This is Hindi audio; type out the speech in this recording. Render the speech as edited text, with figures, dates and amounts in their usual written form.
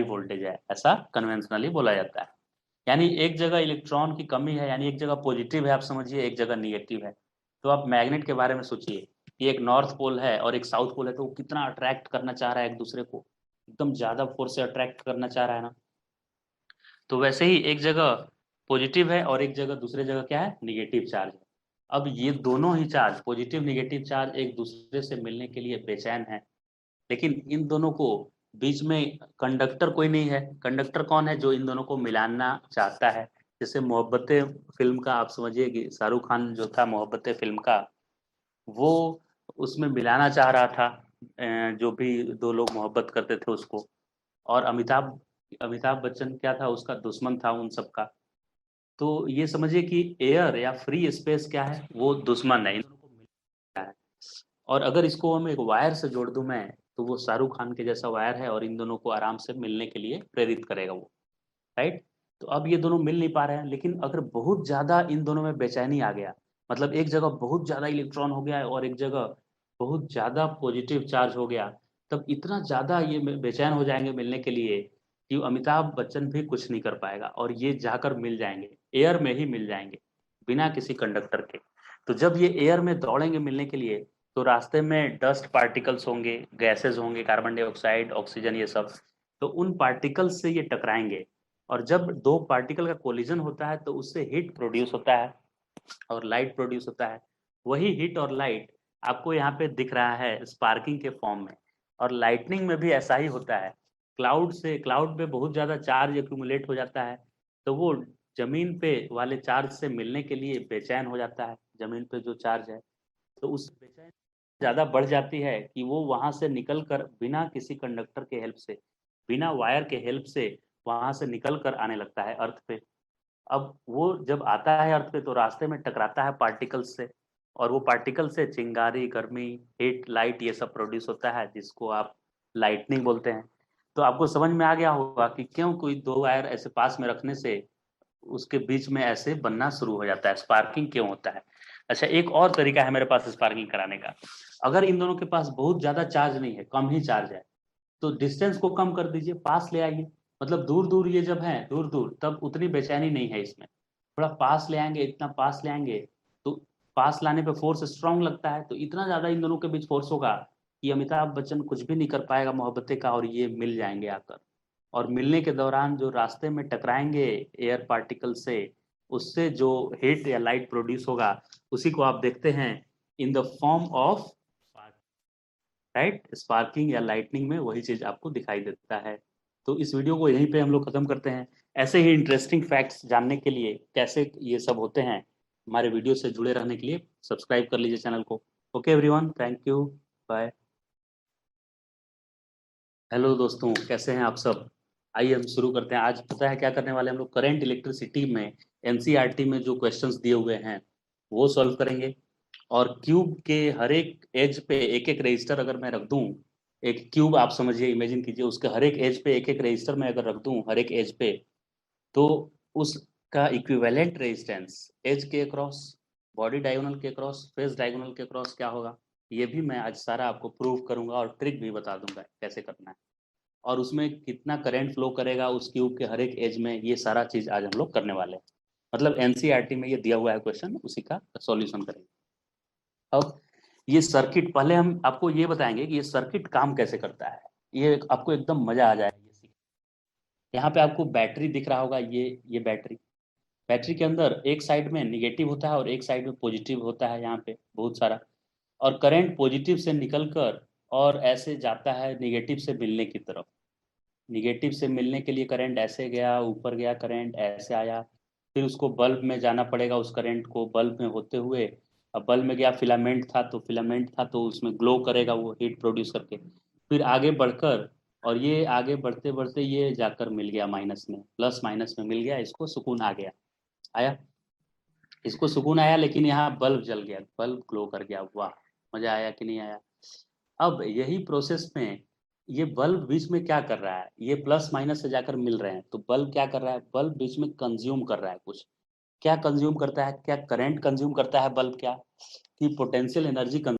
वोल्टेज है, ऐसा कन्वेंशनली बोला जाता है। यानी एक जगह इलेक्ट्रॉन की कमी है, यानी एक जगह पॉजिटिव है आप समझिए, एक जगह निगेटिव है। तो आप मैग्नेट के बारे में सोचिए कि एक नॉर्थ पोल है और एक साउथ पोल है, तो वो कितना अट्रैक्ट करना चाह रहा है एक दूसरे को, एकदम ज्यादा फोर्स से अट्रैक्ट करना चाह रहा है ना। तो वैसे ही एक जगह पॉजिटिव है और एक जगह दूसरे जगह क्या है, निगेटिव चार्ज है। अब ये दोनों ही चार्ज, पॉजिटिव निगेटिव चार्ज, एक दूसरे से मिलने के लिए बेचैन है। लेकिन इन दोनों को बीच में कंडक्टर कोई नहीं है। कंडक्टर कौन है, जो इन दोनों को मिलाना चाहता है। जैसे मोहब्बतें फिल्म का आप समझिए कि शाहरुख खान जो था मोहब्बतें फिल्म का, वो उसमें मिलाना चाह रहा था जो भी दो लोग मोहब्बत करते थे उसको। और अमिताभ अमिताभ बच्चन क्या था, उसका दुश्मन था उन सबका। तो ये समझिए कि एयर या फ्री स्पेस क्या है, वो दुश्मन है, इन दोनों को मिलता है। और अगर इसको हम एक वायर से जोड़ दूं मैं, तो वो शाहरुख खान के जैसा वायर है और इन दोनों को आराम से मिलने के लिए प्रेरित करेगा वो। राइट। तो अब ये दोनों मिल नहीं पा रहे हैं, लेकिन अगर बहुत ज्यादा इन दोनों में बेचैनी आ गया, मतलब एक जगह बहुत ज्यादा इलेक्ट्रॉन हो गया है और एक जगह बहुत ज्यादा पॉजिटिव चार्ज हो गया, तब इतना ज्यादा ये बेचैन हो जाएंगे मिलने के लिए कि अमिताभ बच्चन भी कुछ नहीं कर पाएगा और ये जाकर मिल जाएंगे, एयर में ही मिल जाएंगे, बिना किसी कंडक्टर के। तो जब ये एयर में दौड़ेंगे मिलने के लिए, तो रास्ते में डस्ट पार्टिकल्स होंगे, गैसेज होंगे, कार्बन डाइऑक्साइड, ऑक्सीजन, ये सब। तो उन पार्टिकल्स से ये टकराएंगे। और जब दो पार्टिकल का कोलिजन होता है तो उससे हीट प्रोड्यूस होता है और लाइट प्रोड्यूस होता है। वही हीट और लाइट आपको यहाँ पे दिख रहा है स्पार्किंग के फॉर्म में। और लाइटनिंग में भी ऐसा ही होता है। क्लाउड पे बहुत ज्यादा चार्ज एक्यूमुलेट हो जाता है, तो वो जमीन पे वाले चार्ज से मिलने के लिए बेचैन हो जाता है। जमीन पे जो चार्ज है, तो उस बेचैन ज्यादा बढ़ जाती है कि वो वहां से निकल कर बिना किसी कंडक्टर के हेल्प से, बिना वायर के हेल्प से वहां से निकल कर आने लगता है अर्थ पे। अब वो जब आता है अर्थ पे तो रास्ते में टकराता है पार्टिकल्स से, और वो पार्टिकल से चिंगारी, गर्मी, हीट, लाइट, ये सब प्रोड्यूस होता है, जिसको आप लाइटनिंग बोलते हैं। तो आपको समझ में आ गया होगा कि क्यों कोई दो वायर ऐसे पास में रखने से उसके बीच में ऐसे बनना शुरू हो जाता है, स्पार्किंग क्यों होता है। अच्छा, एक और तरीका है मेरे पास स्पार्किंग कराने का। अगर इन दोनों के पास बहुत ज्यादा चार्ज नहीं है, कम ही चार्ज है, तो डिस्टेंस को कम कर दीजिए, पास ले आइए। मतलब दूर दूर ये जब है, दूर दूर, तब उतनी बेचैनी नहीं है इसमें। थोड़ा पास ले आएंगे, इतना पास ले आएंगे, तो पास लाने पे फोर्स स्ट्रांग लगता है, तो इतना ज्यादा इन दोनों के बीच फोर्स होगा कि अमिताभ बच्चन कुछ भी नहीं कर पाएगा मोहब्बतें का, और ये मिल जाएंगे आकर। और मिलने के दौरान जो रास्ते में टकराएंगे एयर पार्टिकल से, उससे जो हीट या लाइट प्रोड्यूस होगा, उसी को आप देखते हैं in the form of, right, sparking या लाइटनिंग में वही चीज आपको दिखाई देता है। तो इस वीडियो को यहीं पे हम लोग खत्म करते हैं। ऐसे ही इंटरेस्टिंग फैक्ट्स जानने के लिए कैसे ये सब होते हैं, हमारे वीडियो से जुड़े रहने के लिए सब्सक्राइब कर लीजिए चैनल को। Okay everyone, thank you, bye. Hello दोस्तों, कैसे हैं आप सब। आइए हम शुरू करते हैं। आज पता है क्या करने वाले हैं हम लोग, करंट इलेक्ट्रिसिटी में एनसीईआरटी में जो क्वेश्चंस दिए हुए हैं वो सॉल्व करेंगे। और क्यूब के हर एक एज पे एक एक रजिस्टर अगर मैं रख दूं, एक क्यूब आप समझिए, इमेजिन कीजिए, उसके हर एक एज पे एक एक रजिस्टर मैं अगर रख दूं हर एक एज पे, तो उसका इक्विवेलेंट रेजिस्टेंस एज के अक्रॉस, बॉडी डायगोनल के अक्रॉस, फेस डायगोनल के अक्रॉस क्या होगा, ये भी मैं आज सारा आपको प्रूव करूंगा और ट्रिक भी बता दूंगा कैसे करना है। और उसमें कितना करंट फ्लो करेगा उस क्यूब के हर एक एज में, ये सारा चीज आज हम लोग करने वाले हैं। मतलब एनसीईआरटी में ये दिया हुआ है क्वेश्चन, उसी का सॉल्यूशन करेंगे। अब ये सर्किट, पहले हम आपको ये बताएंगे कि ये सर्किट काम कैसे करता है। ये आपको एकदम मजा आ जाएगा ये सीख। यहाँ पे आपको बैटरी दिख रहा होगा, ये बैटरी। बैटरी के अंदर एक साइड में निगेटिव होता है और एक साइड में पॉजिटिव होता है, यहाँ पे बहुत सारा। और करंट पॉजिटिव से निकलकर और ऐसे जाता है निगेटिव से मिलने की तरफ। निगेटिव से मिलने के लिए करंट ऐसे गया, ऊपर गया, करंट ऐसे आया, फिर उसको बल्ब में जाना पड़ेगा, उस करंट को बल्ब में होते हुए। अब बल्ब में गया, फिलामेंट था तो फिलामेंट था तो उसमें ग्लो करेगा वो हीट प्रोड्यूस करके। फिर आगे बढ़कर, और ये आगे बढ़ते बढ़ते ये जाकर मिल गया माइनस में, प्लस माइनस में मिल गया, इसको सुकून आ गया, आया, इसको सुकून आया, लेकिन यहाँ बल्ब जल गया, बल्ब ग्लो कर गया, वाह, मजा आया कि नहीं आया। अब यही प्रोसेस में ये बल्ब बीच में क्या कर रहा है, ये प्लस माइनस से जाकर मिल रहे हैं, तो बल्ब क्या कर रहा है, बल्ब बीच में कंज्यूम कर रहा है कुछ। क्या कंज्यूम करता है, क्या करंट कंज्यूम करता है बल्ब, क्या कि पोटेंशियल एनर्जी